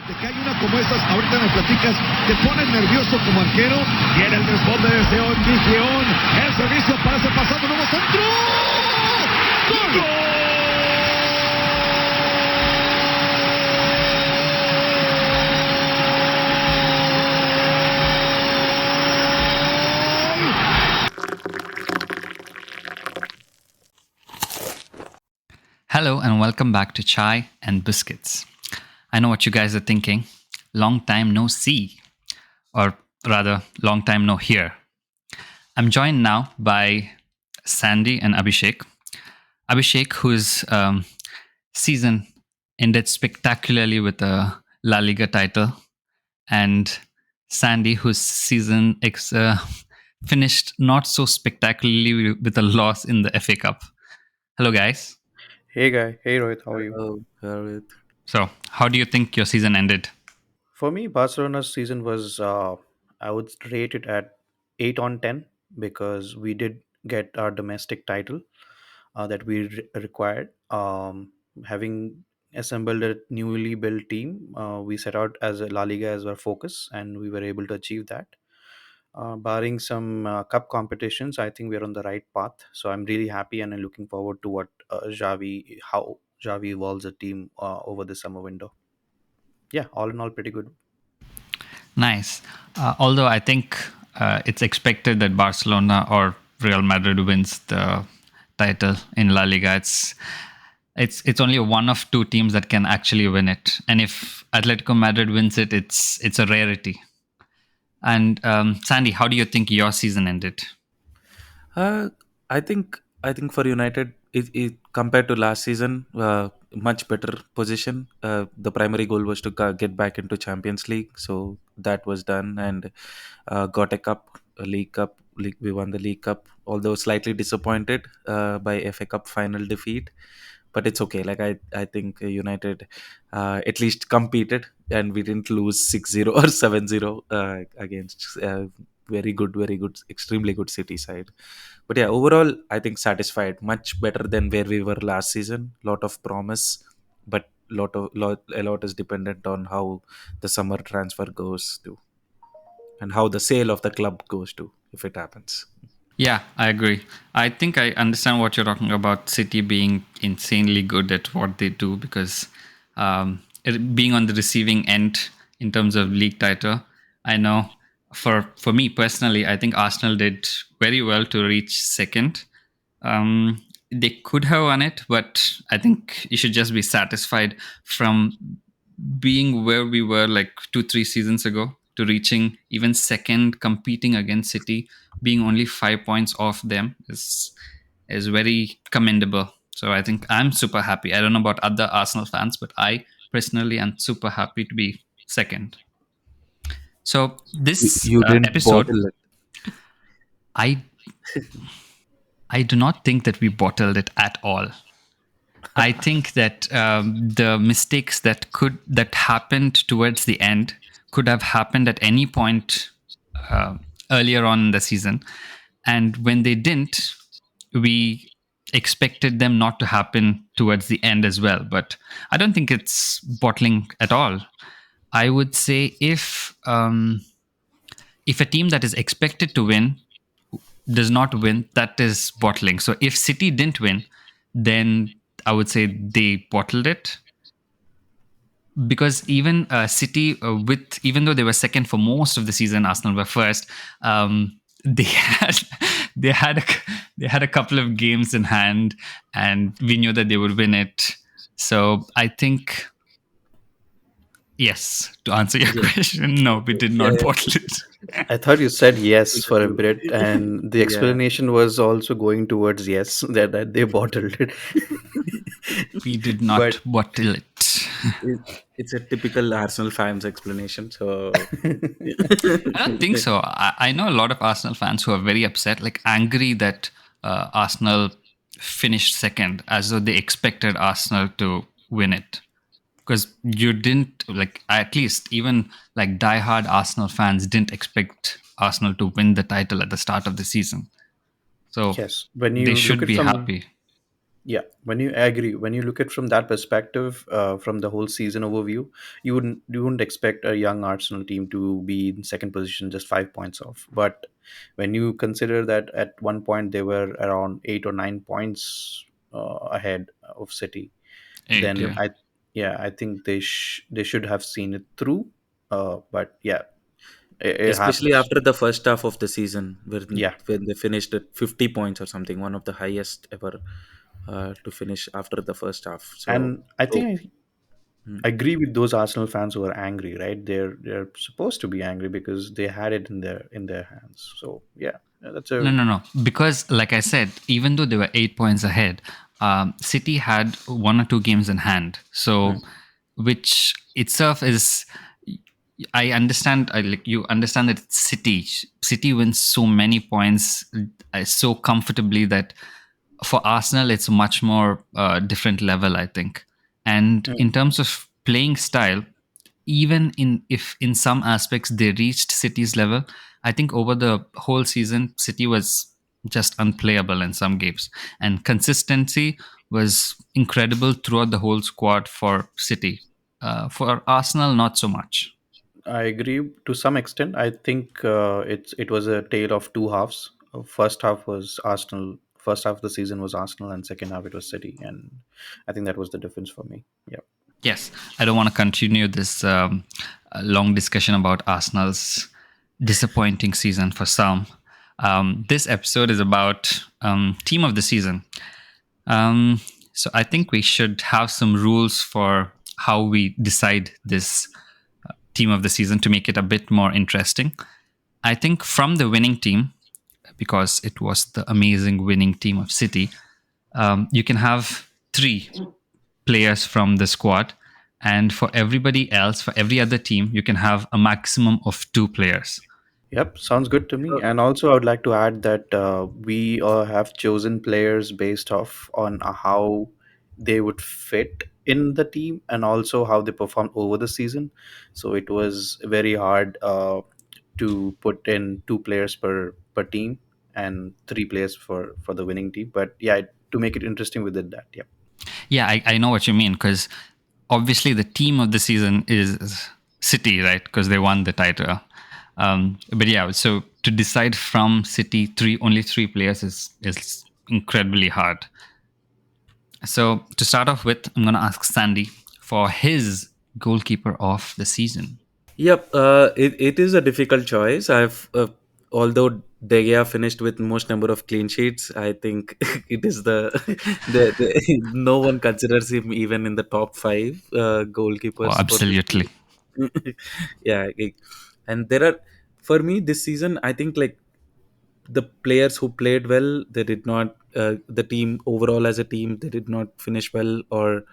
Te cae una como estas, ahorita me platicas, te pones nervioso como arquero. Viene el desborde de León. El servicio parece pasando, nuevo centro. ¡Gol! Hello and welcome back to Chai and Biscuits. I know what you guys are thinking. Long time no see, or rather, long time no hear. I'm joined now by Sandy and Abhishek. Abhishek, whose season ended spectacularly with a La Liga title, and Sandy, whose season finished not so spectacularly with a loss in the FA Cup. Hello, guys. Hey guy, hey Rohit, how are you? Hello, Rohit. So, how do you think your season ended? For me, Barcelona's season was, I would rate it at 8 on 10 because we did get our domestic title that we required. Having assembled a newly built team, we set out as a La Liga as our focus and we were able to achieve that. Barring some cup competitions, I think we're on the right path. So I'm really happy and I'm looking forward to how Xavi evolves the team over the summer window. Yeah, all in all, pretty good. Nice. Although I think it's expected that Barcelona or Real Madrid wins the title in La Liga. It's only one of two teams that can actually win it, and if Atletico Madrid wins it, it's a rarity. And Sandy, how do you think your season ended? Uh, I think for United, it compared to last season, much better position. The primary goal was to get back into Champions League, so that was done, and got a cup, a League Cup. We won the League Cup, although slightly disappointed by FA Cup final defeat. But it's okay. Like I think United at least competed, and we didn't lose 6-0 or 7-0 against very good, extremely good City side. But yeah, overall, I think satisfied. Much better than where we were last season. Lot of promise, but a lot is dependent on how the summer transfer goes to, and how the sale of the club goes to, if it happens. Yeah, I agree. I think I understand what you're talking about. City being insanely good at what they do because being on the receiving end in terms of league title. I know for me personally, I think Arsenal did very well to reach second. They could have won it, but I think you should just be satisfied from being where we were like 2-3 seasons ago to reaching even second, competing against City, being only 5 points off them is very commendable. So I think I'm super happy. I don't know about other Arsenal fans, but I personally am super happy to be second. So this You didn't episode, bottle it. I I do not think that we bottled it at all. I think that the mistakes that happened towards the end could have happened at any point uh, earlier on in the season, and when they didn't, we expected them not to happen towards the end as well. But I don't think it's bottling at all. I would say if a team that is expected to win does not win, that is bottling. So if City didn't win, then I would say they bottled it because even City, with even though they were second for most of the season, Arsenal were first. They had they had a, they had a couple of games in hand, and we knew that they would win it. So I think yes, to answer your Yeah, question, no, we did not yeah, bottle it. I thought you said yes yeah. for a bit, and the Yeah. explanation was also going towards yes that they bottled it. We did But not bottle it. It, it's a typical Arsenal fans explanation. So I don't think so. I know a lot of Arsenal fans who are very upset, like angry that Arsenal finished second, as though they expected Arsenal to win it. Because you didn't, like, at least even like diehard Arsenal fans didn't expect Arsenal to win the title at the start of the season. So yes, when they you look should at be from happy. Yeah, when you I agree, when you look at from that perspective, from the whole season overview, you wouldn't expect a young Arsenal team to be in second position, just 5 points off. But when you consider that at one point they were around 8 or 9 points ahead of City, Eight, then yeah. I think they should have seen it through. But yeah, it Especially happens. after the first half of the season, Yeah, when they finished at 50 points or something, one of the highest ever to finish after the first half. So, and I so think mm, I agree with those Arsenal fans who are angry, right? They're supposed to be angry because they had it in their hands. So yeah, that's No, a no, no. Because, like I said, even though they were 8 points ahead, City had one or two games in hand. So, mm, which itself is, I understand. Like you understand that City, City wins so many points so comfortably that for Arsenal, it's a much more different level, I think. And mm. in terms of playing style, even in if in some aspects they reached City's level, I think over the whole season, City was just unplayable in some games, and consistency was incredible throughout the whole squad for City. For Arsenal, not so much. I agree to some extent. I think it was a tale of two halves. First half was Arsenal. First half of the season was Arsenal, and second half it was City. And I think that was the difference for me. Yeah. Yes, I don't want to continue this long discussion about Arsenal's disappointing season for some. This episode is about team of the season. Um, so I think we should have some rules for how we decide this team of the season to make it a bit more interesting. I think from the winning team, because it was the amazing winning team of City, you can have three players from the squad. And for everybody else, for every other team, you can have a maximum of two players. Yep, sounds good to me. so, And also, I would like to add that we have chosen players based off on how they would fit in the team and also how they performed over the season. So it was very hard to put in two players per team and three players for the winning team. But yeah, to make it interesting, we did that. Yeah. Yeah, I know what you mean because obviously the team of the season is City, right? Because they won the title. But yeah, so to decide from City, only three players is incredibly hard. So to start off with, I'm going to ask Sandy for his goalkeeper of the season. yep, it is a difficult choice. Although De Gea finished with most number of clean sheets, I think it is no one considers him even in the top five Oh, goalkeepers for this absolutely. season. Yeah, and there are for me this season. I think like the players who played well, they did not. The team overall as a team, they did not finish well, or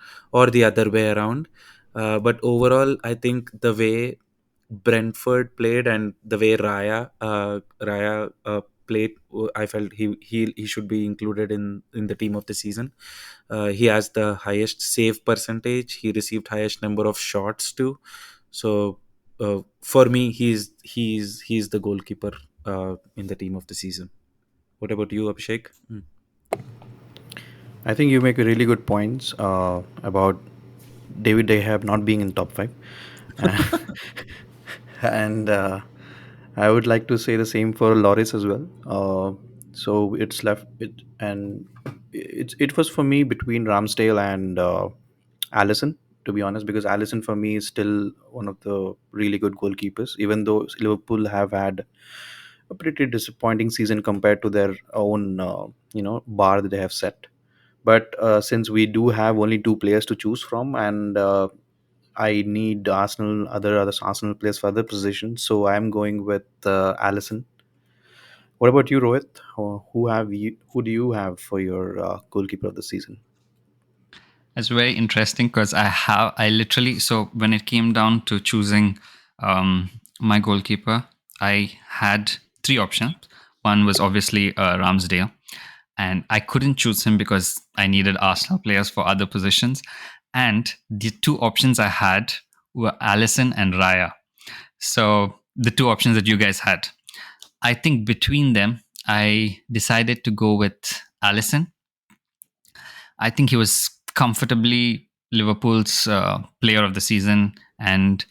the other way around. But overall, I think the way Brentford played and the way Raya played, I felt he should be included in the team of the season. He has the highest save percentage. He received highest number of shots too. So for me, he's the goalkeeper in the team of the season. What about you, Abhishek? Mm. I think you make a really good points about David De Gea not being in top five. Uh, and I would like to say the same for Loris as well. So it's left it, and it was for me between Ramsdale and Allison, to be honest, because Allison for me is still one of the really good goalkeepers, even though Liverpool have had a pretty disappointing season compared to their own bar that they have set. But since we do have only two players to choose from, and I need other Arsenal players for other positions. So I'm going with Allison. What about you, Rohit? Who do you have for your goalkeeper of the season? It's very interesting because I literally, so when it came down to choosing my goalkeeper, I had three options. One was obviously Ramsdale, and I couldn't choose him because I needed Arsenal players for other positions. And the two options I had were Allison and Raya. So the two options that you guys had. I think between them, I decided to go with Allison. I think he was comfortably Liverpool's player of the season. And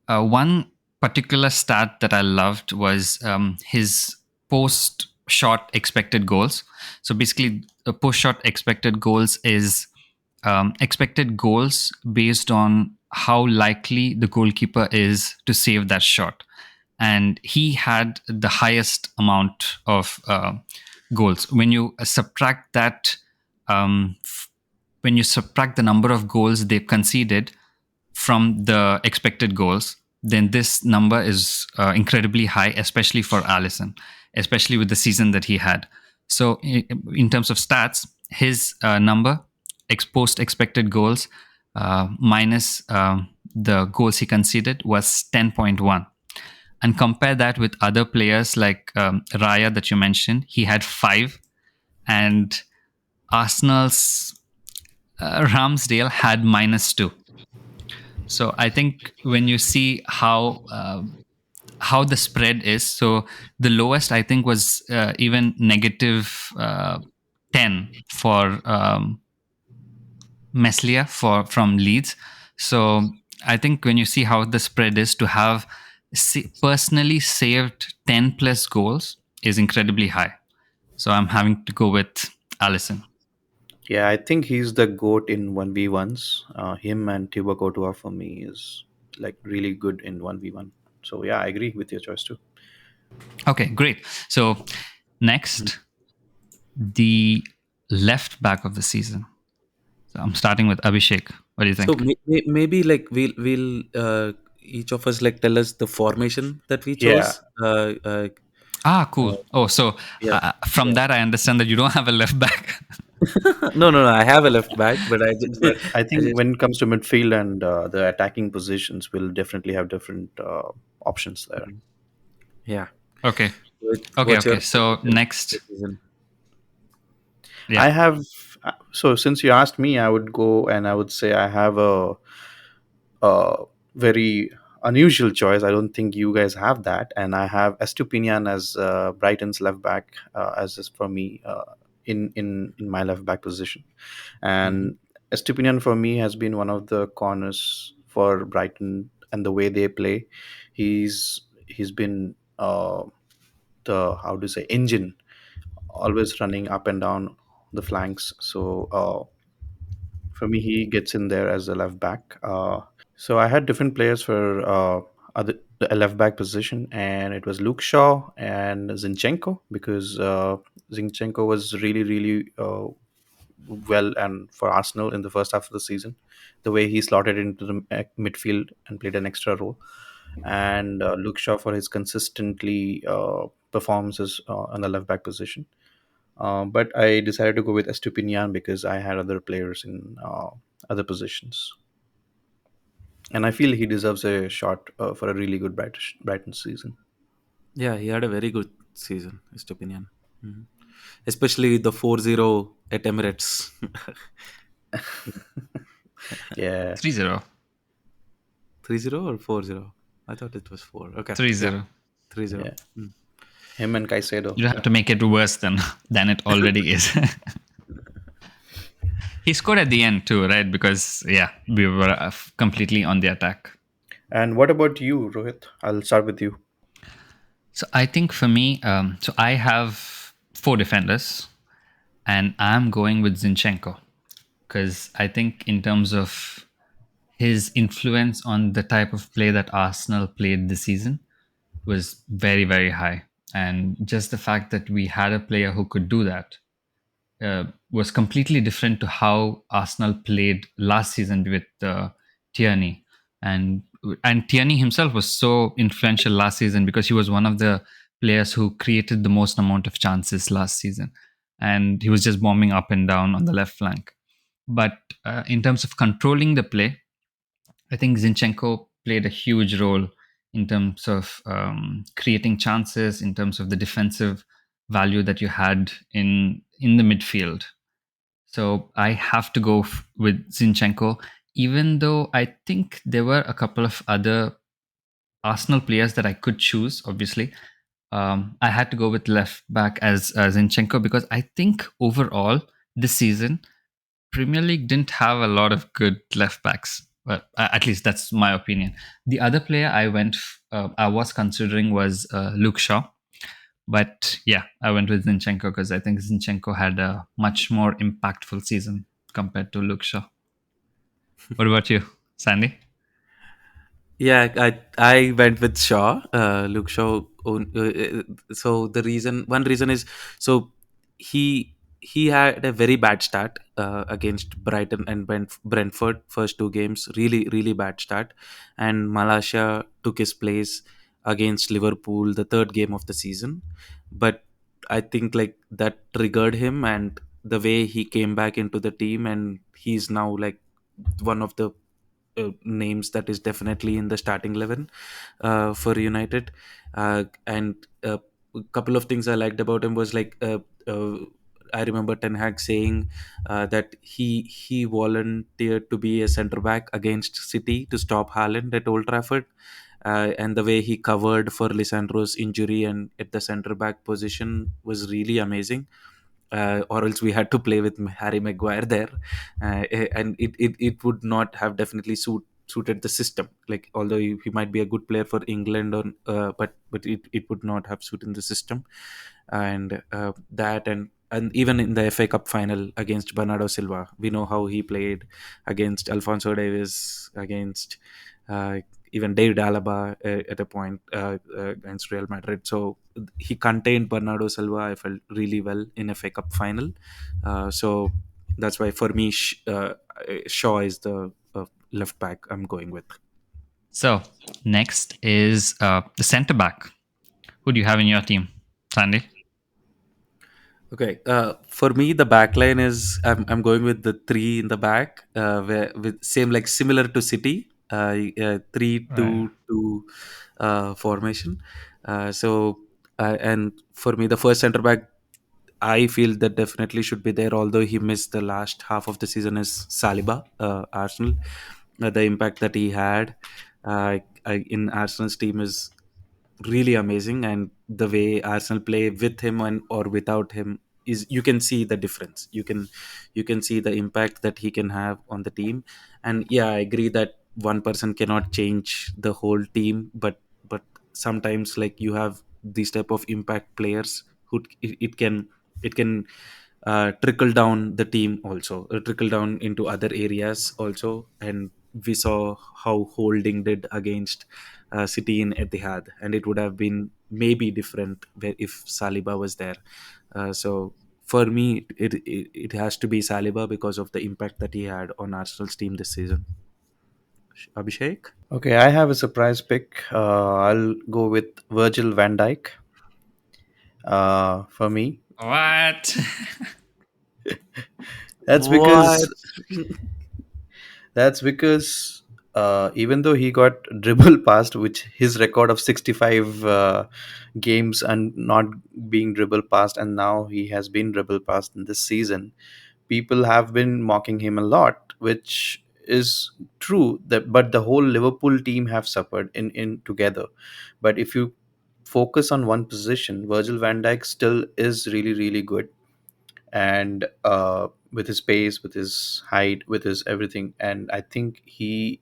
one particular stat that I loved was his post shot expected goals. So basically, a post shot expected goals is expected goals based on how likely the goalkeeper is to save that shot. And he had the highest amount of goals. When you subtract that, when you subtract the number of goals they conceded from the expected goals, then this number is incredibly high, especially for Allison, especially with the season that he had. So, in terms of stats, his number, post expected goals, minus the goals he conceded, was 10.1. And compare that with other players like Raya that you mentioned, he had 5, and Arsenal's Ramsdale had -2. So I think when you see how the spread is, so the lowest I think was even negative 10 for Meslia for from Leeds. So I think when you see how the spread is, to have personally saved 10 plus goals is incredibly high. So I'm having to go with Allison. Yeah, I think he's the goat in 1v1s. Him and Thibaut Courtois for me is like really good in 1v1. So yeah, I agree with your choice too. Okay, great. So next, the left back of the season. So I'm starting with Abhishek. What do you So think? maybe like we'll each of us like tell us the formation that we Yeah, chose. Ah, cool. Uh, Oh, so yeah, from yeah. that, I understand that you don't have a left back. No, I have a left back, but but I I think just when it comes to midfield and the attacking positions, we'll definitely have different options there. Mhm. Yeah. Okay. Okay. What's your Okay. So next, decision? yeah. I have so since you asked me, I would go and I would say I have a very unusual choice. I don't think you guys have that, and I have Estupinian as Brighton's left back as is for me in my left back position. Mhm. And Estupinian for me has been one of the corners for Brighton and the way they play. He's been the how to say engine, always running up and down the flanks. So for me, he gets in there as a left back. So I had different players for other the left back position, and it was Luke Shaw and Zinchenko because Zinchenko was really well and for Arsenal in the first half of the season, the way he slotted into the midfield and played an extra role, and Luke Shaw for his consistently performances on the left back position. But I decided to go with Estupinian because I had other players in other positions, and I feel he deserves a shot for a really good Brighton season. Yeah, he had a very good season, his opinion. Mhm. Especially the 4-0 at Emirates. Yeah, 3-0. 3-0 or 4-0? I thought it was 4. Okay. Yeah. 3-0. 3-0. yeah, him and Caicedo. You don't have Yeah, to make it worse than it already is. He scored at the end too, right? Because yeah, we were completely on the attack. and what about you, Rohit? I'll start with you. So I think for me, so I have 4 defenders, and I'm going with Zinchenko because I think in terms of his influence on the type of play that Arsenal played this season was very high, and just the fact that we had a player who could do that was completely different to how Arsenal played last season with Tierney, and and Tierney himself was so influential last season because he was one of the players who created the most amount of chances last season, and he was just bombing up and down on the left flank. But in terms of controlling the play, I think Zinchenko played a huge role in terms of creating chances, in terms of the defensive value that you had in the midfield. So I have to go with Zinchenko, even though I think there were a couple of other Arsenal players that I could choose. Obviously, I had to go with left back as Zinchenko because I think overall this season Premier League didn't have a lot of good left backs. Well, at least that's my opinion. The other player I was considering was Luke Shaw, but yeah, I went with Zinchenko because I think Zinchenko had a much more impactful season compared to Luke Shaw. What about you, Sandy? Yeah, I went with Shaw, Luke Shaw. So one reason is, so he had a very bad start against Brighton and Brentford, first two games, really bad start, and Malaysia took his place against Liverpool, the third game of the season. But I think like that triggered him, and the way he came back into the team, and he's now like one of the names that is definitely in the starting 11 for United. And a couple of things I liked about him was like, I remember Ten Hag saying that he volunteered to be a centre back against City to stop Haaland at Old Trafford. And the way he covered for Lisandro's injury and at the centre back position was really amazing. Or else we had to play with Harry Maguire there, and it would not have definitely suited the system. Like, although he might be a good player for England, or but it would not have suited the system. And that and even in the FA Cup final against Bernardo Silva, we know how he played against Alfonso Davies, against uh, even David Alaba at a point against Real Madrid. So he contained Bernardo Silva, I felt, really well in FA Cup final. So that's why for me, Shaw is the left back I'm going with. So next is the centre back. Who do you have in your team, Sandy? Okay, for me the back line is, I'm going with the three in the back, where with same like similar to City, 3-2-2 formation. And for me the first centre back I feel that definitely should be there, although he missed the last half of the season, is Saliba, Arsenal. The impact that he had in Arsenal's team is really amazing, and the way Arsenal play with him and or without him is, you can see the difference. You can see the impact that he can have on the team. And yeah, I agree that one person cannot change the whole team, but sometimes like you have these type of impact players who it can trickle down the team also, trickle down into other areas also. And we saw how Holding did against City in Etihad, and it would have been maybe different if Saliba was there. So for me, it has to be Saliba because of the impact that he had on Arsenal's team this season. Abhishek? Okay, I have a surprise pick. I'll go with Virgil van Dijk. For me, What? that's What? because That's because even though he got dribble past, which his record of 65 games and not being dribble past, and now he has been dribble past in this season, people have been mocking him a lot, which is true. That but the whole Liverpool team have suffered in together. But if you focus on one position, Virgil van Dijk still is really good, and with his pace, with his height, with his everything. And I think he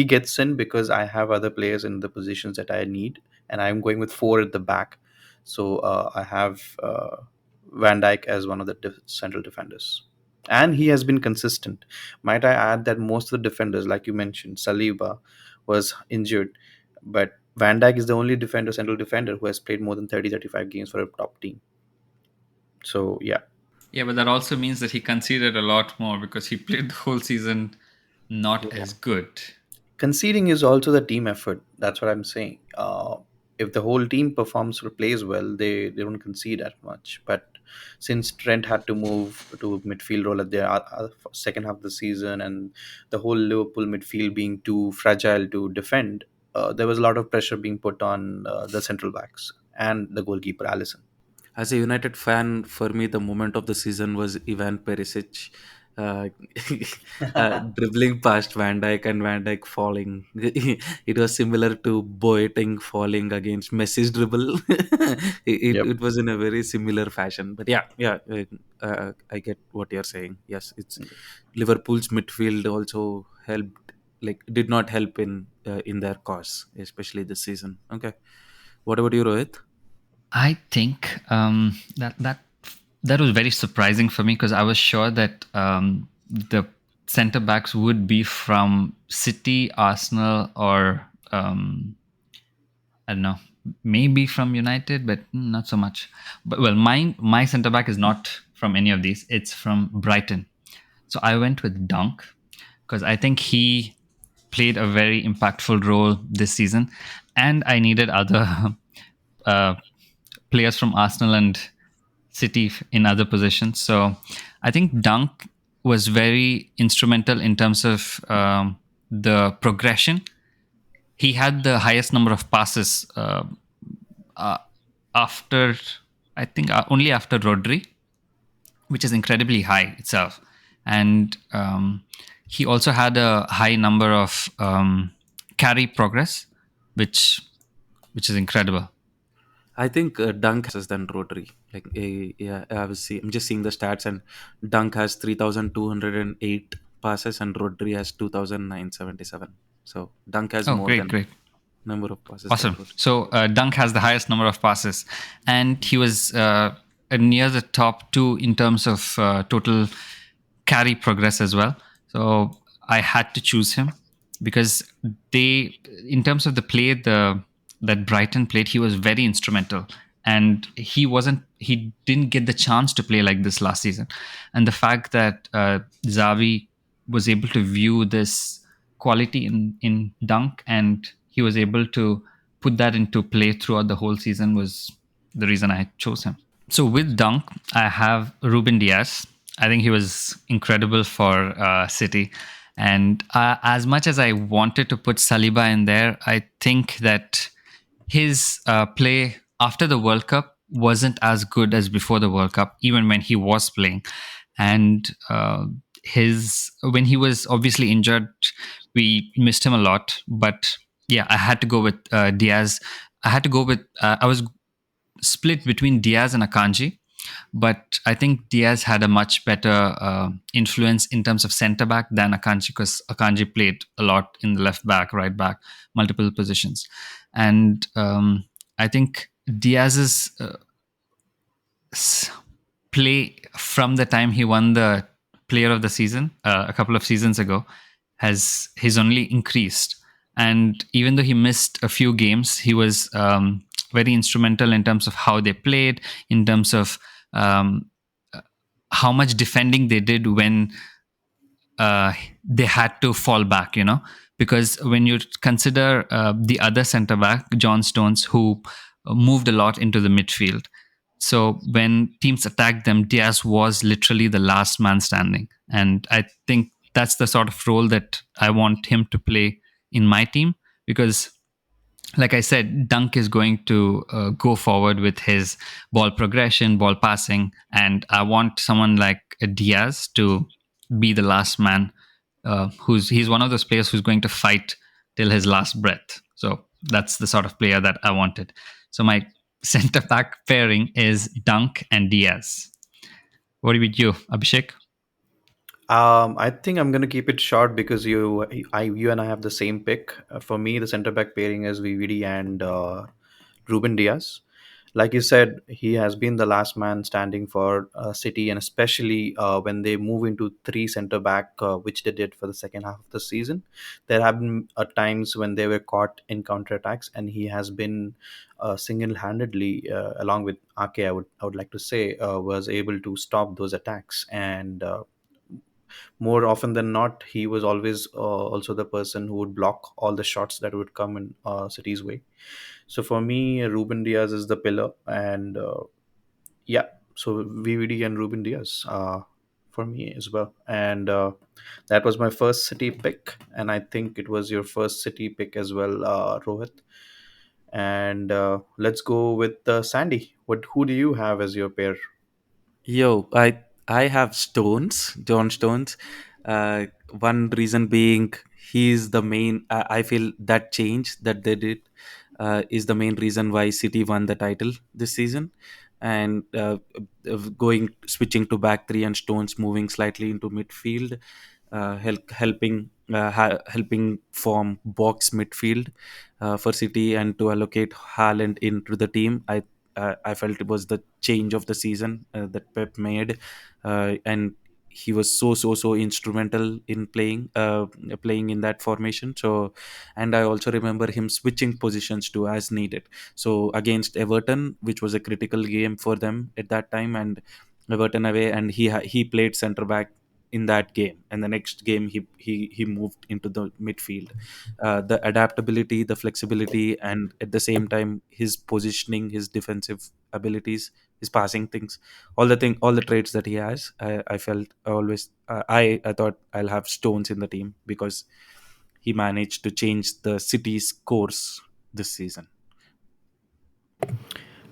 gets in because I have other players in the positions that I need, and I'm going with four at the back. So I have Van Dijk as one of the central defenders, and he has been consistent. Might I add that most of the defenders, like you mentioned, Saliba was injured, but Van Dijk is the only central defender who has played more than 30-35 games for a top team. So yeah. Yeah, but that also means that he conceded a lot more because he played the whole season not as good. Conceding is also the team effort. That's what I'm saying. If the whole team performs or plays well, they don't concede that much. But since Trent had to move to midfield role at the second half of the season, and the whole Liverpool midfield being too fragile to defend, there was a lot of pressure being put on the central backs and the goalkeeper Allison. As a United fan, for me, the moment of the season was Ivan Perisic. uh, dribbling past Van Dijk and Van Dijk falling. It was similar to Boateng falling against Messi's dribble. Yep. It was in a very similar fashion. But yeah, yeah, I get what you're saying. Yes, it's Liverpool's midfield also helped, like did not help in their cause, especially this season. Okay, what about you, Rohit? I think that was very surprising for me because I was sure that the centre backs would be from City, Arsenal, or I don't know, maybe from United, but not so much. But well, my centre back is not from any of these. It's from Brighton. So I went with Dunk because I think he played a very impactful role this season, and I needed other uh, players from Arsenal and City in other positions. So I think Dunk was very instrumental in terms of the progression. He had the highest number of passes uh, after, I think, only after Rodri, which is incredibly high itself. And he also had a high number of carry progress, which which is incredible. I think Dunk has than Rotary. Like, yeah, I'm just seeing the stats, and Dunk has 3,208 passes, and Rodri has 2,977. So Dunk has Oh, more great, than great. number of passes than Awesome. Rodri. So Dunk has the highest number of passes, and he was near the top two in terms of total carry progress as well. So I had to choose him because they, in terms of the play, the that Brighton played, he was very instrumental, and he didn't get the chance to play like this last season, and the fact that Xavi was able to view this quality in Dunk, and he was able to put that into play throughout the whole season was the reason I chose him. So with Dunk, I have Ruben Diaz. I think he was incredible for City. And as much as I wanted to put Saliba in there, I think that his play after the World Cup wasn't as good as before the World Cup, even when he was playing. And his when he was obviously injured, we missed him a lot. But yeah, I had to go with Diaz. I had to go with. I was split between Diaz and Akanji, but I think Diaz had a much better influence in terms of centre back than Akanji because Akanji played a lot in the left back, right back, multiple positions, and I think Diaz's play from the time he won the Player of the Season a couple of seasons ago has only increased. And even though he missed a few games, he was very instrumental in terms of how they played, in terms of um, how much defending they did when they had to fall back, because when you consider the other centre back, John Stones, who moved a lot into the midfield. So when teams attacked them, Diaz was literally the last man standing. And I think that's the sort of role that I want him to play in my team because like I said, Dunk is going to go forward with his ball progression, ball passing, and I want someone like Diaz to be the last man. He's one of those players who's going to fight till his last breath. So that's the sort of player that I wanted. So my centre back pairing is Dunk and Diaz. What about you, Abhishek? I think I'm gonna keep it short because you and I have the same pick. For me, the center back pairing is VVD and Ruben Diaz. Like you said, he has been the last man standing for City, and especially when they move into three center back, which they did for the second half of the season. There have been times when they were caught in counter attacks, and he has been single-handedly, along with Ake, I would like to say, was able to stop those attacks and. More often than not, he was always also the person who would block all the shots that would come in City's way. So for me, Ruben Diaz is the pillar, and yeah, so VVD and Ruben Diaz for me as well. And that was my first City pick, and I think it was your first City pick as well, Rohit. And let's go with Sandy. Who do you have as your pair? Yo, I have Stones, John Stones. One reason being he's the main. I feel that change that they did is the main reason why City won the title this season, and going switching to back three and Stones moving slightly into midfield, helping form box midfield for City and to allocate Haaland into the team. I felt it was the change of the season that Pep made, and he was so instrumental in playing in that formation. So, and I also remember him switching positions to as needed. So against Everton, which was a critical game for them at that time, and Everton away, and he played centre back in that game, and the next game he moved into the midfield. The adaptability, the flexibility, and at the same time his positioning, his defensive abilities, his passing things, all the traits that he has. I felt always I thought I'll have Stones in the team because he managed to change the City's course this season.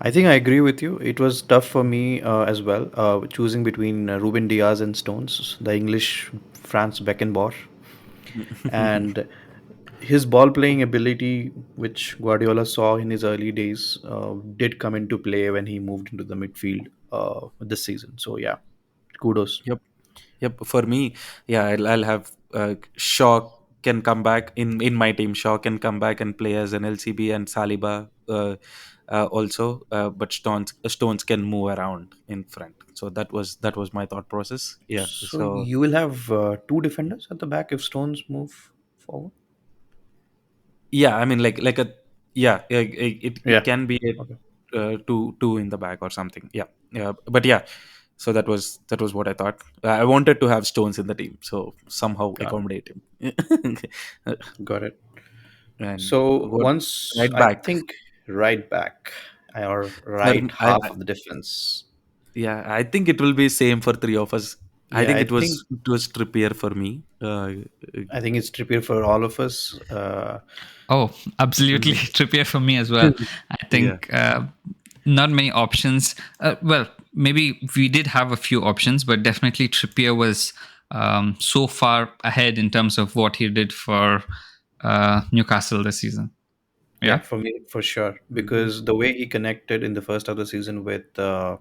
I think I agree with you. It was tough for me as well, choosing between Ruben Diaz and Stones, the English Franz Beckenbauer, and his ball playing ability, which Guardiola saw in his early days, did come into play when he moved into the midfield this season. So yeah, kudos. Yep. Yep, for me, yeah, I'll have Shaw can come back in my team. Shaw can come back and play as an LCB, and Saliba also, but Stones can move around in front. So that was my thought process. Yeah. So So you will have two defenders at the back if Stones move forward. yeah, I mean, like a yeah, it Yeah. can be Okay. two in the back or something. Yeah, yeah, but yeah. So that was what I thought. I wanted to have Stones in the team, so somehow Got it. accommodate him. Got it. And So what once right I back think right back or for right half of the defense. yeah, I think it will be same for three of us. I Yeah, think it was Trippier for me. I think it's Trippier for all of us. Oh, absolutely. Trippier for me as well. I Yeah. think not many options. Well, maybe we did have a few options, but definitely Trippier was so far ahead in terms of what he did for Newcastle this season. Yeah, Yeah. for me, for sure, Mhm. because the way he connected in the first of the season with, uh,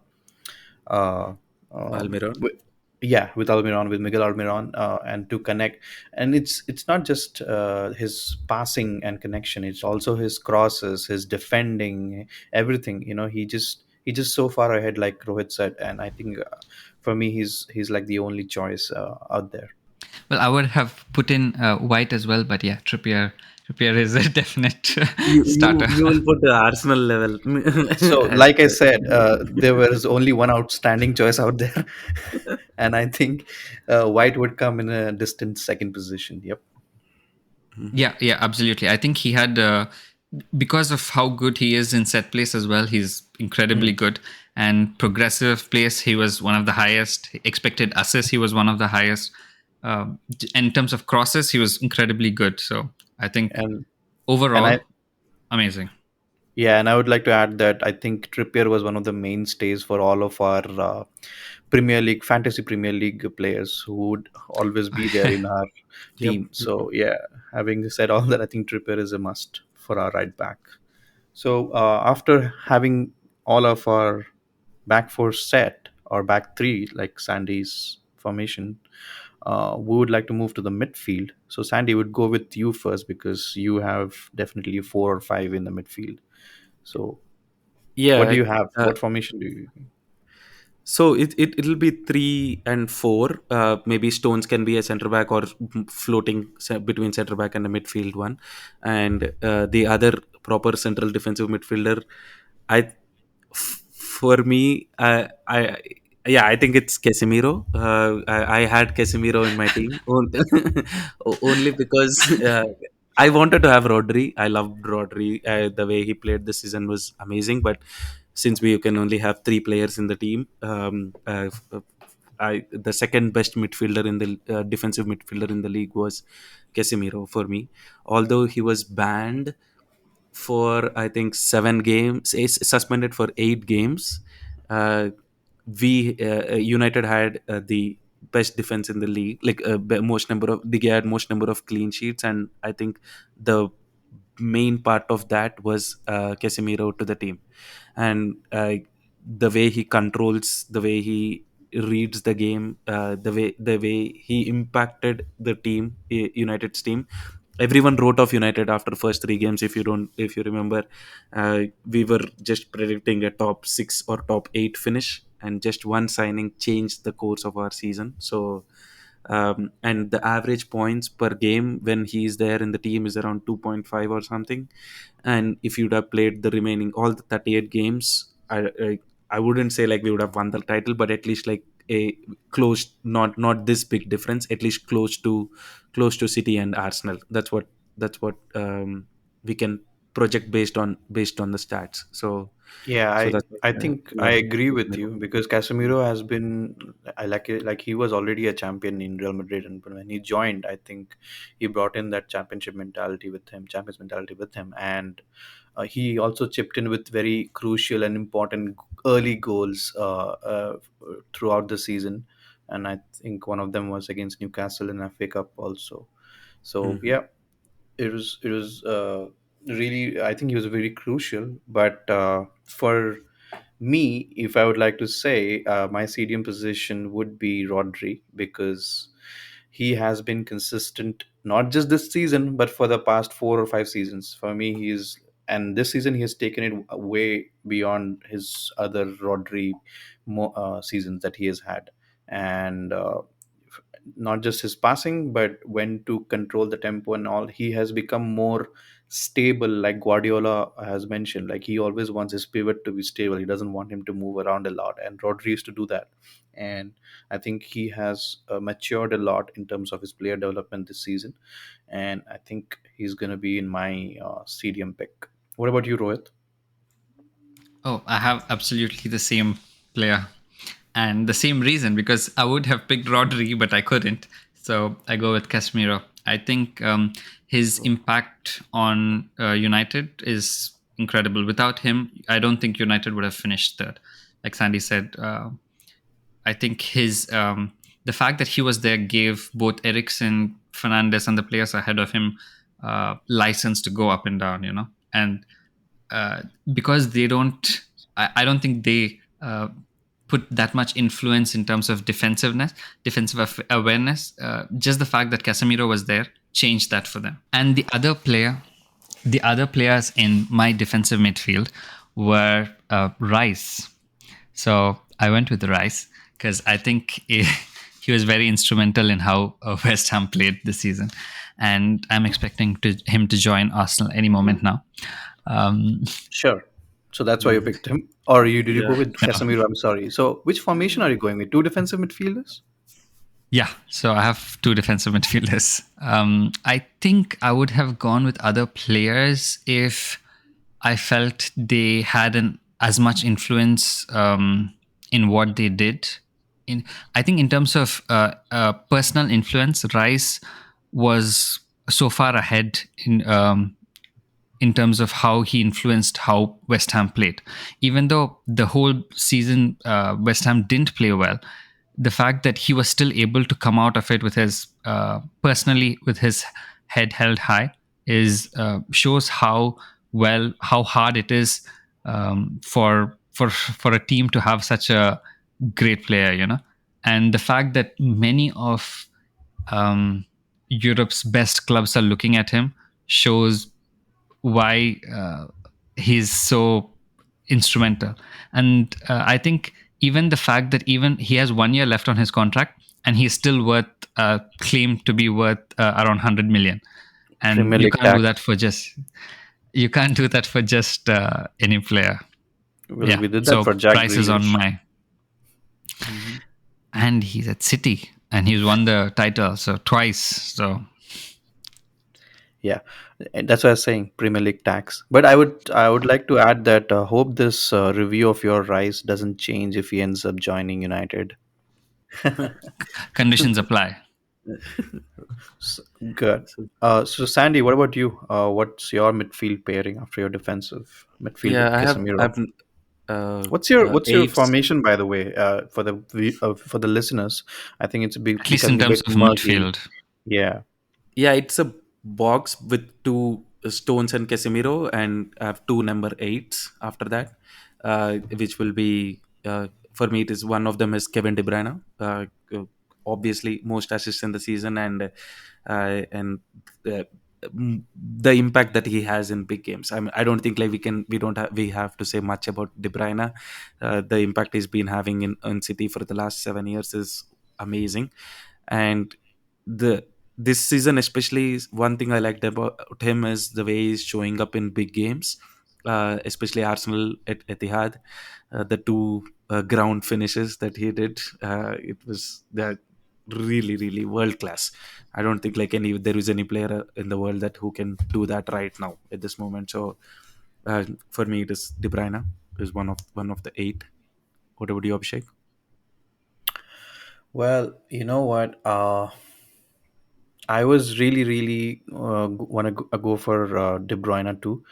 Almiron. with yeah, with Almiron, with Miguel Almiron, and to connect, and it's not just his passing and connection; it's also his crosses, his defending, everything. He just so far ahead, like Rohit said, and I think for me, he's like the only choice out there. Well, I would have put in White as well, but yeah, Trippier is a definite You starter. you you will put the Arsenal level So, as like I said, there was only one outstanding choice out there, and I think White would come in a distant second position. Yep. Mhm. Yeah, yeah, absolutely. I think he had because of how good he is in set place as well. He's incredibly Mm. good and progressive place. He was one of the highest. Expected assists, he was one of the highest. In terms of crosses, he was incredibly good. So I think And and I overall, amazing. yeah, and I would like to add that I think Trippier was one of the mainstays for all of our Premier League, fantasy Premier League players who would always be there in our Yep. team. So yeah, having said all that, I think Trippier is a must for our right back. So after having all of our back four set or back three, like Sandy's formation, we would like to move to the midfield. So Sandy would go with you first because you have definitely four or five in the midfield. So what do Yeah. you have? Uh, What formation do you? so it'll be 3 and 4. Maybe Stones can be a centre back or floating between centre back and a midfield one, and the other proper central defensive midfielder. I for me, yeah, I think it's Casemiro. I had Casemiro in my team only because I wanted to have Rodri. I loved Rodri. The way he played this season was amazing. But since we can only have three players in the team, the second best midfielder in the defensive midfielder in the league was Casemiro for me. Although he was banned for I think 7 games, is suspended for 8 games. Uh, we United had the best defense in the league, like most number of they had most number of clean sheets, and I think the main part of that was Casemiro to the team, and the way he controls, the way he reads the game, the way he impacted the team, United's team. Everyone wrote off United after first three games. If you remember, we were just predicting a top six or top eight finish, and just one signing changed the course of our season. So, and the average points per game when he's there in the team is around 2.5 or something. And if you'd have played the remaining all the 38 games, I wouldn't say like we would have won the title, but at least like a close, not this big difference, at least close to City and Arsenal. That's what we can project based on the stats. Yeah, So I that's I think we I have agree with you Casemiro. because Casemiro has been I like it, like he was already a champion in Real Madrid, and when he joined, I think he brought in that championship mentality with him, champions mentality with him, and he also chipped in with very crucial and important early goals throughout the season, and I think one of them was against Newcastle in FA Cup also. So Mhm. yeah, it was really, I think he was very crucial. But for me, if I would like to say, my CDM position would be Rodri because he has been consistent not just this season but for the past 4 or 5 seasons. For me, and this season he has taken it way beyond his other Rodri seasons that he has had, and not just his passing but when to control the tempo and all, he has become more stable, like Guardiola has mentioned. Like he always wants his pivot to be stable, he doesn't want him to move around a lot, and Rodri used to do that. And I think he has matured a lot in terms of his player development this season, and I think he's going to be in my CDM pick. What about you, Rohit? Oh, I have absolutely the same player and the same reason because I would have picked Rodri, but I couldn't. So I go with Casemiro. I think his impact on United is incredible. Without him, I don't think United would have finished third. Like Sandy said, I think the fact that he was there gave both Ericsson, Fernandez, and the players ahead of him license to go up and down. And uh, because they don't, I don't think they put that much influence in terms of defensive awareness. Just the fact that Casemiro was there changed that for them. And the other players in my defensive midfield were Rice. So I went with Rice because I think he was very instrumental in how West Ham played this season, and I'm expecting him to join Arsenal any moment now. Um, Sure. So that's why you Mm. picked him, or you did you go Yeah. with Casemiro? I'm sorry. So which formation are you going with? Two defensive midfielders? Yeah, so I have two defensive midfielders. I think I would have gone with other players if I felt they had as much influence in what they did. In I think in terms of personal influence, Rice was so far ahead in terms of how he influenced how West Ham played. Even though the whole season West Ham didn't play well, the fact that he was still able to come out of it with his personally with his head held high is shows how hard it is for a team to have such a great player. And the fact that many of um, Europe's best clubs are looking at him shows why he's so instrumental. And I think even the fact that even he has 1 year left on his contract and he's still worth claimed to be worth around 100 million, and Premier League tax. you can't do that for just any player. Well, Yeah, we did that so for Jack price is on Grealish. my, Hmm. and he's at City and he's won the title so twice. So Yeah, and that's why I was saying Premier League tax. But I would like to add that hope this review of your Rice doesn't change if he ends up joining United. conditions apply. S- Good. So, So Sandy, what about you? What's your midfield pairing after your defensive midfield yeah, with Casemiro? What's your eights. formation, by the way, for the listeners? I think it's At least in becoming a terms bit of murky. midfield. Yeah. Yeah, it's a box with two Stones and Casemiro, and I have two number eights after that, which will be for me. It is one of them is Kevin De Bruyne, obviously most assists in the season, and uh, the impact that he has in big games. I mean, I don't think like we have to say much about De Bruyne. The impact he's been having in City for the last 7 years is amazing, and the this season especially one thing I liked about him is the way he's showing up in big games, especially Arsenal at Etihad. The two ground finishes that he did, it was that really world class. I don't think like any there is any player in the world that who can do that right now at this moment. So for me, it is De Bruyne is one of the eight. What about you, Abhishek? Well, you know what? I was really want to go for De Bruyne too,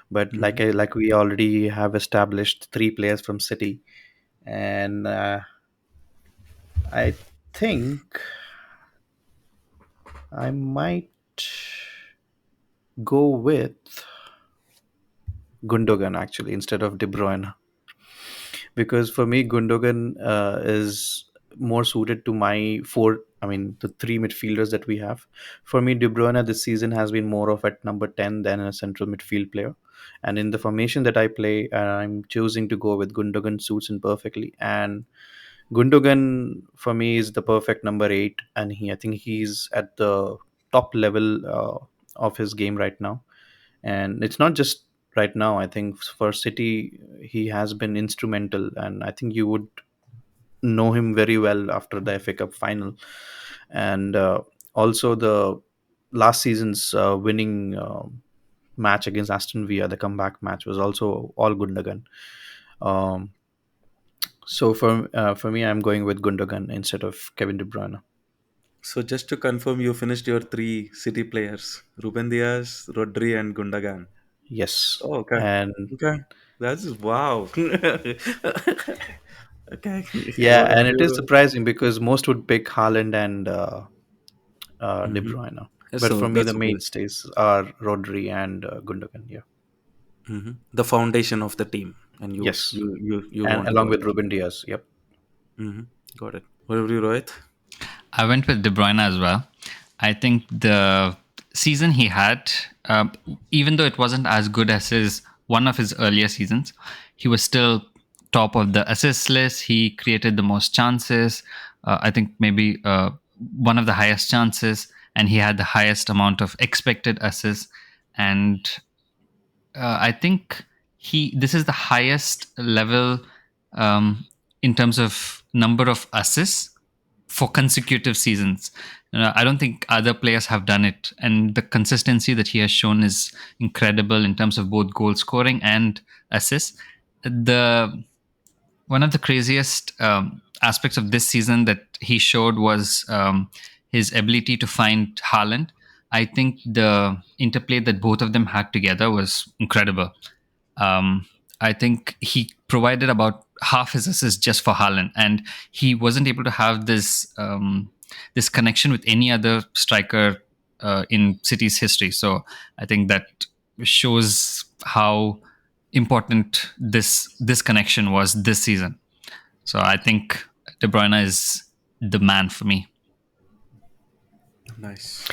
but Mhm. like we already have established three players from City, and I think I might go with Gundogan actually instead of De Bruyne, because for me Gundogan is more suited to my four. I mean, the three midfielders that we have. For me, De Bruyne this season has been more of at number 10 than a central midfield player. And in the formation that I play, I'm choosing to go with Gundogan suits in perfectly. And Gundogan for me is the perfect number 8, and I think he's at the top level of his game right now. And it's not just right now. I think for City, he has been instrumental, and I think you would know him very well after the FA Cup final, and also the last season's winning match against Aston Villa, the comeback match, was also all Gundogan. Um, so for me, I'm going with Gundogan instead of Kevin De Bruyne. So just to confirm, you finished your three City players: Ruben Diaz, Rodri, and Gundogan. Yes, Oh, okay, and okay, that's wow. Okay, yeah, what and about it is you? surprising because most would pick Haaland and De Mm-hmm. Bruyne. But So for me, the that's good. mainstays are Rodri and Gundogan. Yeah. The foundation of the team, and you Yes, you you you and want to along go with with. Ruben Diaz. Yep. Mm-hmm. Got it. What about you, Rohit? I went with De Bruyne as well. I think the season he had, even though it wasn't as good as his one of his earlier seasons, he was still top of the assist list. He created the most chances. I think maybe one of the highest chances, and he had the highest amount of expected assists. And I think he this is the highest level um, in terms of number of assists for consecutive seasons. I don't think other players have done it, and the consistency that he has shown is incredible in terms of both goal scoring and assists. The one of the craziest aspects of this season that he showed was his ability to find Haaland. I think the interplay that both of them had together was incredible. Um, I think he provided about half his assists just for Haaland, and he wasn't able to have this connection with any other striker in City's history. So I think that shows how important this connection was this season. So I think De Bruyne is the man for me. Nice.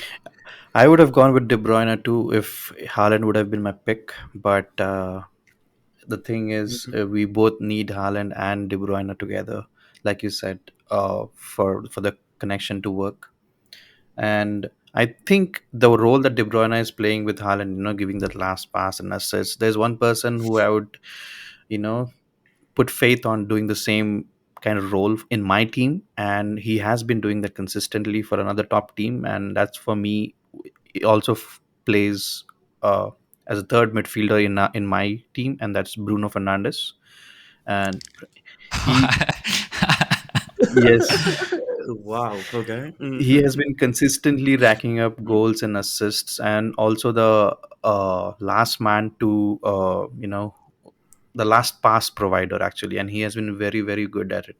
I would have gone with De Bruyne too if Haaland would have been my pick. But the thing is, Mhm. we both need Haaland and De Bruyne together, like you said, for the connection to work. And I think the role that De Bruyne is playing with Haaland, giving that last pass and assists, there's one person who I would, you know, put faith on doing the same kind of role in my team, and he has been doing that consistently for another top team, and that's for me. He also plays as a third midfielder in my team, and that's Bruno Fernandes. And he, yes, Wow. Okay. he has been consistently racking up goals and assists, and also the last man to the last pass provider actually, and he has been very very good at it.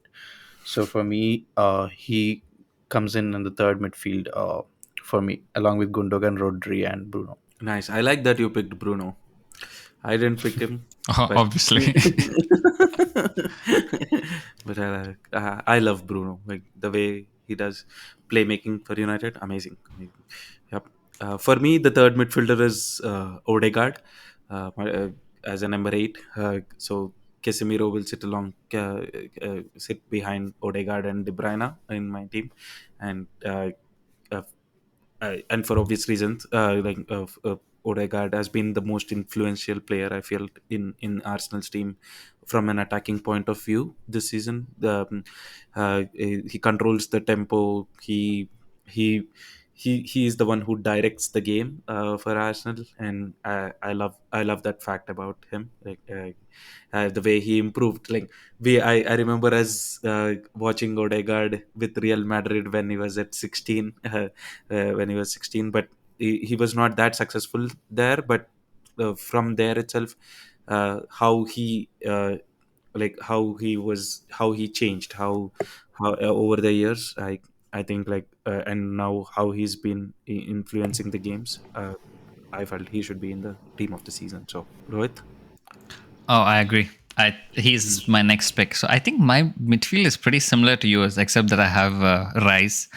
So for me, he comes in the third midfield for me, along with Gundogan, Rodri, and Bruno. Nice. I like that you picked Bruno. I didn't pick him, but Obviously. but I love Bruno. Like the way he does playmaking for United, amazing. Amazing. Yep. For me, the third midfielder is Odegaard, as a number eight. So Casemiro will sit behind Odegaard and De Bruyne in my team, and uh, and for obvious reasons, Odegaard has been the most influential player I feel in Arsenal's team from an attacking point of view this season. He controls the tempo. He he is the one who directs the game for Arsenal, and I love that fact about him. The way he improved, like I remember as watching Odegaard with Real Madrid when he was at 16, when he was 16, but he was not that successful there. But from there itself, how he how he changed, how over the years, I think, and now how he's been influencing the games. I felt he should be in the team of the season. So Rohit. Oh, I agree. He's my next pick. So I think my midfield is pretty similar to yours, except that I have Rice,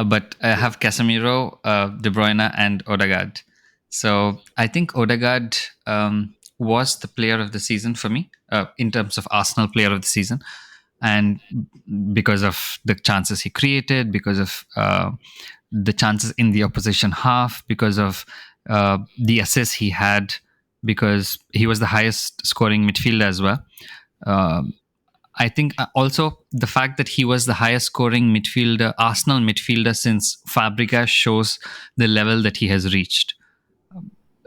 but I have Casemiro, De Bruyne, and Odegaard. So I think Odegaard was the player of the season for me in terms of Arsenal player of the season, and because of the chances he created, because of the chances in the opposition half, because of the assists he had, because he was the highest scoring midfielder as well. Um, I think also the fact that he was the highest scoring midfielder, Arsenal midfielder since Fabregas, shows the level that he has reached.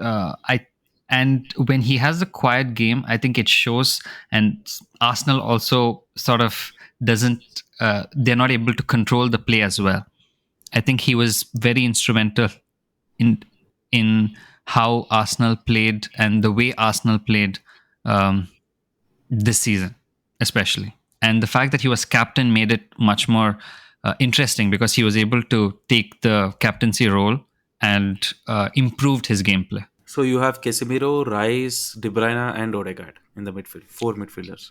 I and when he has a quiet game, I think it shows. And Arsenal also sort of doesn't. They're not able to control the play as well. I think he was very instrumental in in how Arsenal played and the way Arsenal played um, this season, especially. And the fact that he was captain made it much more interesting because he was able to take the captaincy role and improved his gameplay. So you have Casemiro, Rice, De Bruyne, and Odegaard in the midfield. Four midfielders.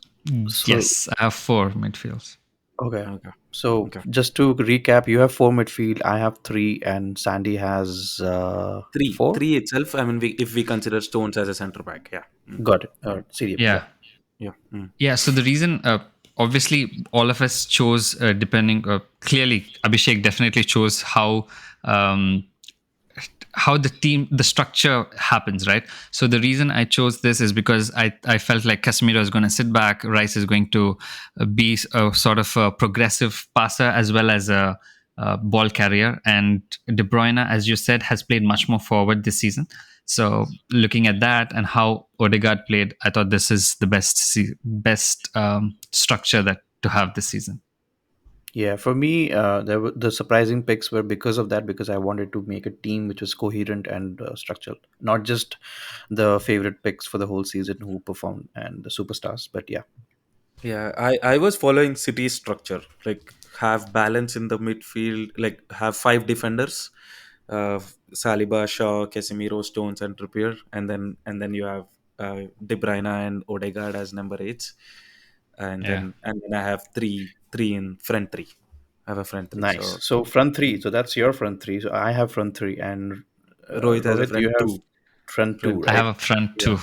So Yes, I have four midfields. okay, Okay. so Okay. just to recap, you have four midfield, I have three, and Sandy has four. Three itself. I mean, if we consider Stones as a centre back, yeah. Got it. CDM, yeah. Yeah. Yeah. Yeah. So the reason, obviously, all of us chose depending. Clearly, Abhishek definitely chose um, how the team, the structure happens, right? So the reason I chose this is because I felt like Casemiro is going to sit back, Rice is going to be a sort of a progressive passer as well as a ball carrier, and De Bruyne, as you said, has played much more forward this season. So looking at that and how Odegaard played, I thought this is the best structure that to have this season. Yeah, for me, the surprising picks were because of that, because I wanted to make a team which was coherent and structured, not just the favorite picks for the whole season who performed and the superstars. But yeah, Yeah, I was following City's structure, like have balance in the midfield, like have five defenders, Saliba, Shaw, Casemiro, Stones, and Trippier, and then you have De Bruyne and Odegaard as number eights, Yeah. and then I have three in front three. I have a front three. nice. So So front three. So that's your front three. So I have front three, and Rohit has a Rohit, you front have two. front two, Front I two. right? have a front Yeah. too.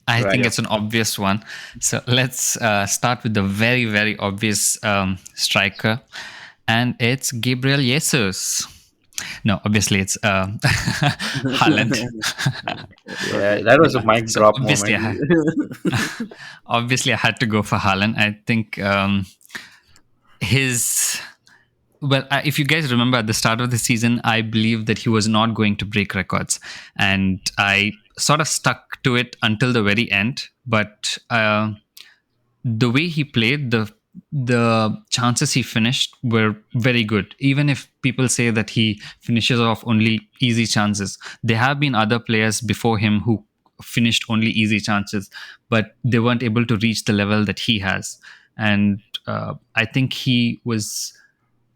I Right. think Yeah. it's an obvious one. So let's start with the very, very obvious striker, and it's Gabriel Jesus. No, obviously it's Haaland. Yeah, that was a Yeah. mic So drop obviously, moment. obviously, I had to go for Haaland. I think his well, if you guys remember at the start of the season, I believed that he was not going to break records, and I sort of stuck to it until the very end. But the way he played, the chances he finished were very good. Even if people say that he finishes off only easy chances, there have been other players before him who finished only easy chances, but they weren't able to reach the level that he has. And I think he was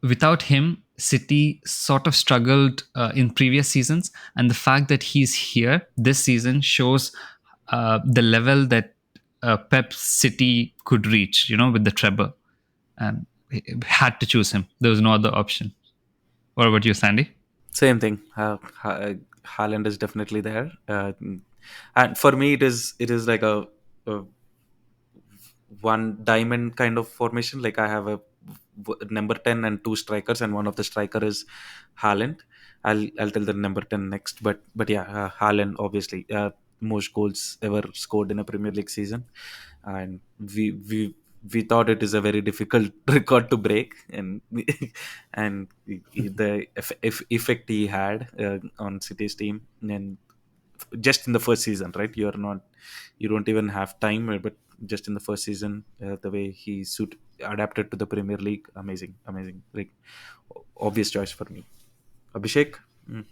without him, City sort of struggled in previous seasons, and the fact that he's here this season shows the level that Pep's City could reach. With the treble, and he had to choose him. There was no other option. What about you, Sandy? Same thing. Haaland is definitely there, and for me, it is like a one diamond kind of formation. Like I have a number 10 and two strikers, and one of the striker is Haaland. I'll tell the number 10 next, but yeah, Haaland obviously, most goals ever scored in a Premier League season, and we thought it is a very difficult record to break, and the effect he had on City's team, and just in the first season, right? You don't even have time, but just in the first season, the way he adapted to the Premier League, amazing, like obvious choice for me. Abhishek. Mm.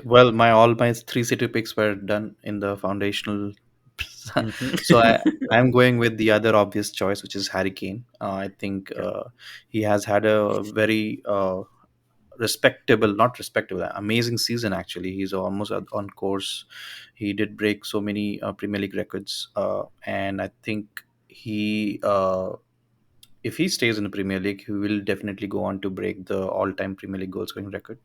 Well, my all my three city picks were done in the foundational. So I'm going with the other obvious choice, which is Harry Kane. I think Yeah. he has had a very respectable, not respectable, amazing season. Actually, he's almost on course. He did break so many Premier League records, and I think he. If he stays in the Premier League, he will definitely go on to break the all-time Premier League goal scoring record.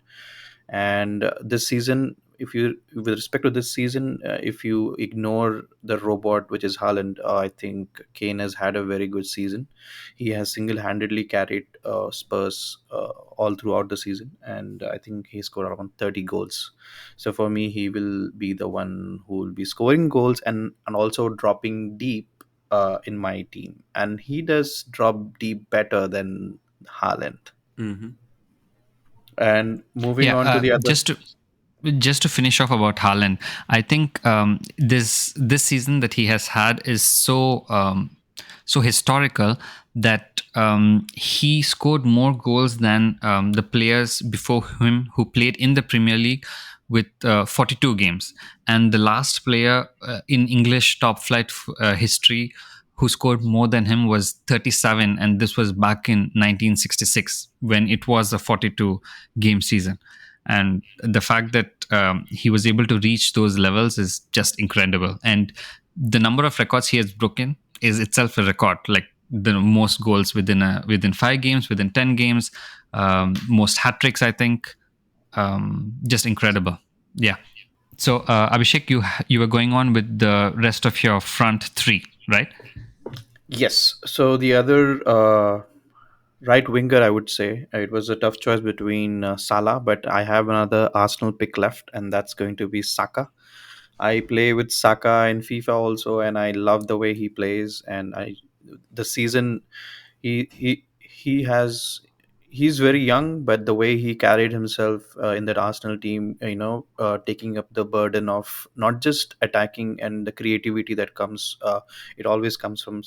And this season, if you with respect to this season, if you ignore the robot, which is Haaland, I think Kane has had a very good season. He has single-handedly carried Spurs all throughout the season, and I think he scored around 30 goals. So for me, he will be the one who will be scoring goals and also dropping deep in my team, and he does drop deep better than Haaland. Hmm. And moving Yeah, on to the other. just to finish off about Haaland, I think this season that he has had is so historical that he scored more goals than the players before him who played in the Premier League with 42 games, and the last player in English top flight history who scored more than him was 37, and this was back in 1966 when it was a 42 game season. And the fact that he was able to reach those levels is just incredible. And the number of records he has broken is itself a record, like the most goals within 5 games, within 10 games, most hat tricks, I think. Just incredible. Yeah. So Abhishek, you were going on with the rest of your front three, right? Yes. So the other right winger, I would say it was a tough choice between Salah, but I have another Arsenal pick left, and that's going to be Saka. I play with Saka in FIFA also, and I love the way he plays. And the season he has he's very young, but the way he carried himself in that Arsenal team, taking up the burden of not just attacking and the creativity that comes, it always comes from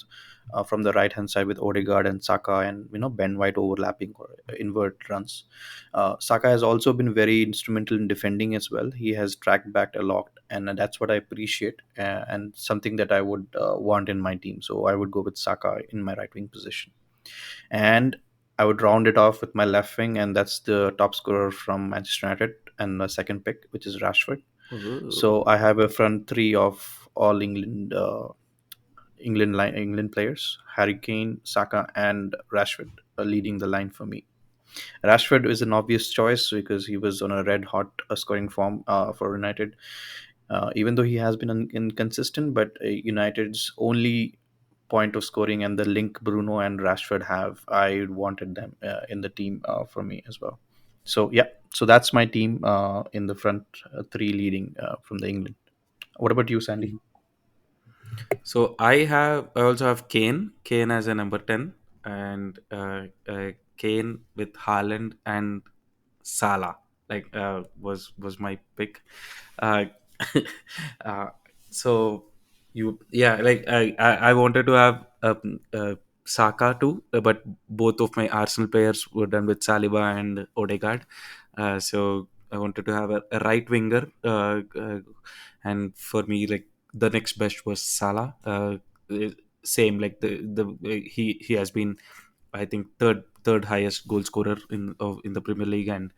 the right hand side with Odegaard and Saka, and Ben White overlapping or invert runs. Saka has also been very instrumental in defending as well. He has tracked back a lot, and that's what I appreciate, and something that I would want in my team. So I would go with Saka in my right wing position, and I would round it off with my left wing, and that's the top scorer from Manchester United, and the second pick, which is Rashford. So Ooh. I have a front three of all England players: Harry Kane, Saka, and Rashford, leading the line for me. Rashford is an obvious choice because he was on a red hot scoring form for United. Even though he has been inconsistent, but United's only point of scoring and the link Bruno and Rashford have, I wanted them in the team for me as well. So yeah, so that's my team in the front three leading from the England. What about you, Sandy? So I also have Kane as a number 10, and Kane with Haaland and Salah, like was my pick. Uh, uh, so I wanted to have Saka too, but both of my Arsenal players were done with Saliba and Odegaard. So I wanted to have a right winger, and for me, like the next best was Salah. Uh, Same, like he has been, I think, third highest goal scorer in the Premier League, and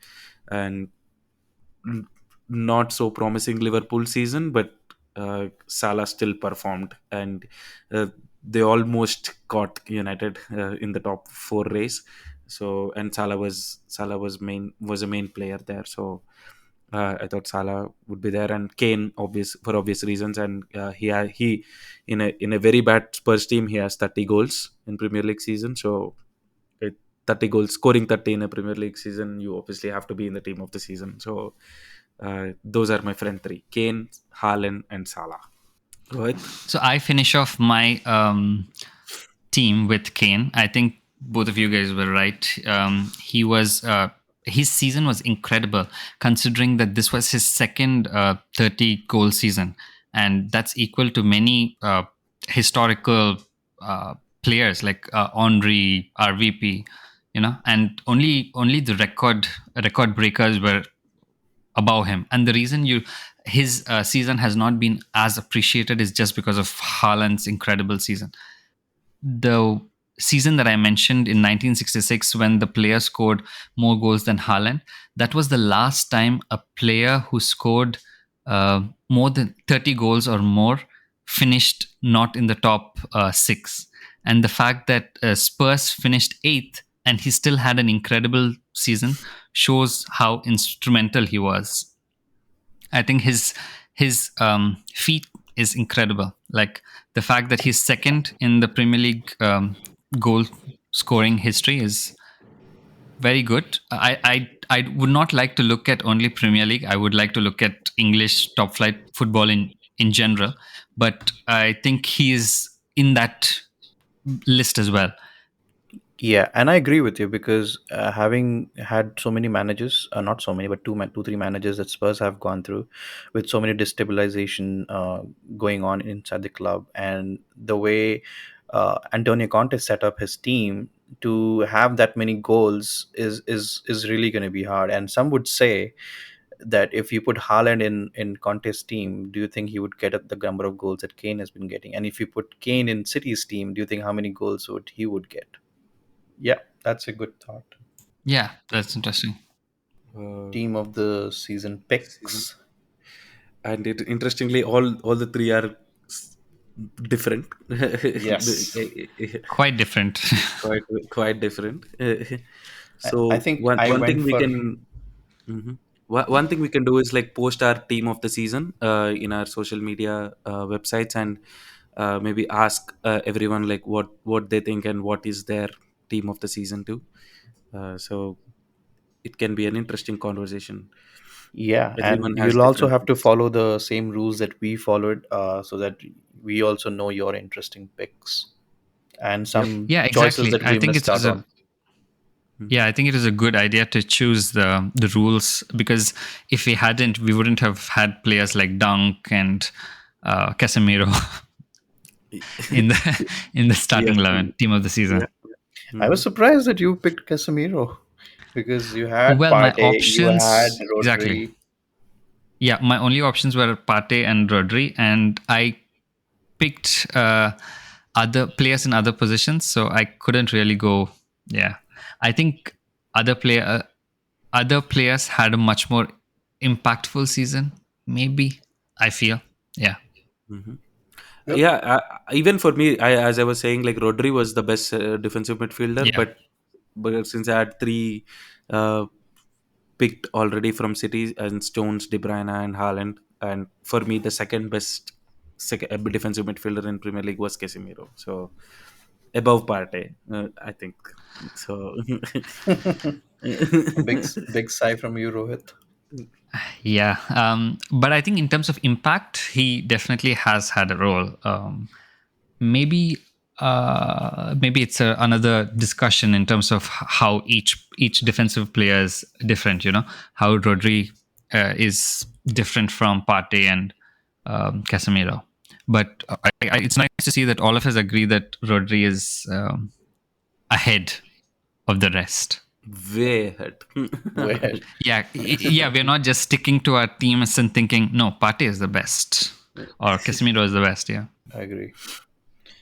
n- not so promising Liverpool season, but Salah still performed, and uh, they almost caught United in the top four race. So, and Salah was a main player there. So I thought Salah would be there, and Kane, for obvious reasons, and he in a very bad Spurs team, he has 30 goals in Premier League season. So it, 30 goals, scoring 30 in a Premier League season, you obviously have to be in the team of the season. So those are my friend three: Kane, Haaland, and Salah. Rohit? So I finish off my team with Kane. I think both of you guys were right. He was his season was incredible, considering that this was his second 30 goal season, and that's equal to many historical uh, players like Henry, RVP, and only the record breakers were above him. And the reason his season has not been as appreciated is just because of Haaland's incredible season. The season that I mentioned in 1966, when the player scored more goals than Haaland, that was the last time a player who scored more than 30 goals or more finished not in the top six. And the fact that Spurs finished eighth and he still had an incredible season shows how instrumental he was. I think his feat is incredible. Like the fact that he's second in the Premier League goal scoring history is very good. I would not like to look at only Premier League. I would like to look at English top flight football in general. But I think he is in that list as well. Yeah, and I agree with you because having had so many managers, not so many, but two, three managers that Spurs have gone through, with so many destabilization going on inside the club, and the way Antonio Conte set up his team to have that many goals is really going to be hard. And some would say that if you put Haaland in Conte's team, do you think he would get at the number of goals that Kane has been getting? And if you put Kane in City's team, do you think how many goals would he would get? Yeah, that's a good thought. Yeah, that's interesting. Uh, Team of the season season. picks. And interestingly, all the three are s- different. Yes. Quite different. quite quite different. I So think I one went thing we for. can one thing we can do is like post our team of the season in our social media websites, and maybe ask everyone like what they think and what is their team of the season too. So it can be an interesting conversation. Yeah, and Everyone has you'll also different have to picks. follow the same rules that we followed, so that we also know your interesting picks and Yep. some Yeah, choices exactly. that I we think missed it out was a on. Yeah, I think it is a good idea to choose the rules, because if we hadn't, we wouldn't have had players like Dunk and Casemiro in the in the Yeah. starting 11 team of the Yeah. season. I was Mhm. surprised that you picked Casemiro because you had Well, my Partey, you had options exactly. Rodri. Yeah, my only options were Partey and Rodri, and I picked other players in other positions, so I couldn't really go. Yeah, I think other player other players had a much more impactful season. Maybe I feel, yeah, Mhm. Yep. Yeah, even for me, as I was saying, like Rodri was the best defensive midfielder, yeah, but since I had three uh, picked already from City, and Stones, De Bruyne, and Haaland, and for me the second best defensive midfielder in Premier League was Casemiro. So above Partey, I think. So A big sigh from you, Rohit. yeah. But I think in terms of impact, he definitely has had a role. Maybe maybe it's another discussion in terms of how each defensive player is different. How Rodri is different from Partey and Casemiro. But it's nice to see that all of us agree that Rodri is ahead of the rest. way ahead. Where? Yeah, yeah, we're not just sticking to our teams and thinking, no, Partey is the best. or Casemiro is the best. Yeah. I agree.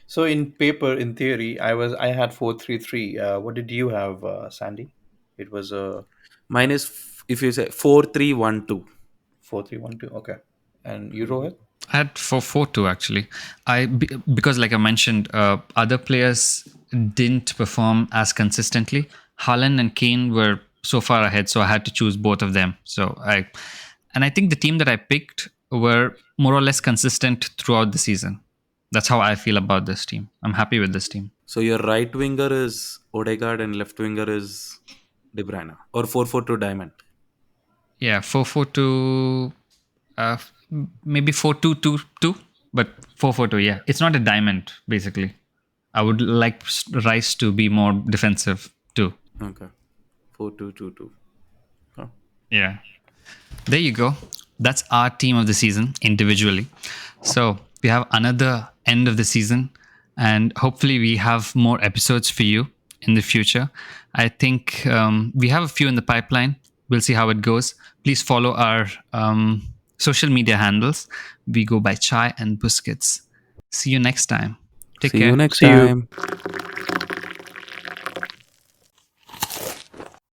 So in paper, in theory, I had 4-3-3. What did you have, Sandy? It was a Mine is if you say 4-3-1-2. 4-3-1-2. Okay. And you, Rohit? I had 4-4-2 actually. Because like I mentioned, other players didn't perform as consistently. Haaland and Kane were so far ahead, so I had to choose both of them. I think the team that I picked were more or less consistent throughout the season. That's how I feel about this team. I'm happy with this team. So your right winger is Odegaard and left winger is De Bruyne, or 4-4-2 diamond. Yeah, 4-4-2. Uh, Maybe 4-2-2-2, but 4-4-2. Yeah, it's not a diamond basically. I would like Rice to be more defensive too. Okay. 4-2-2-2. Oh. Yeah. There you go. That's our team of the season individually. So we have another end of the season, and hopefully we have more episodes for you in the future. I think we have a few in the pipeline. We'll see how it goes. Please follow our social media handles. We go by Chai and Biscuits. See you next time. Take See you care. next See you. time.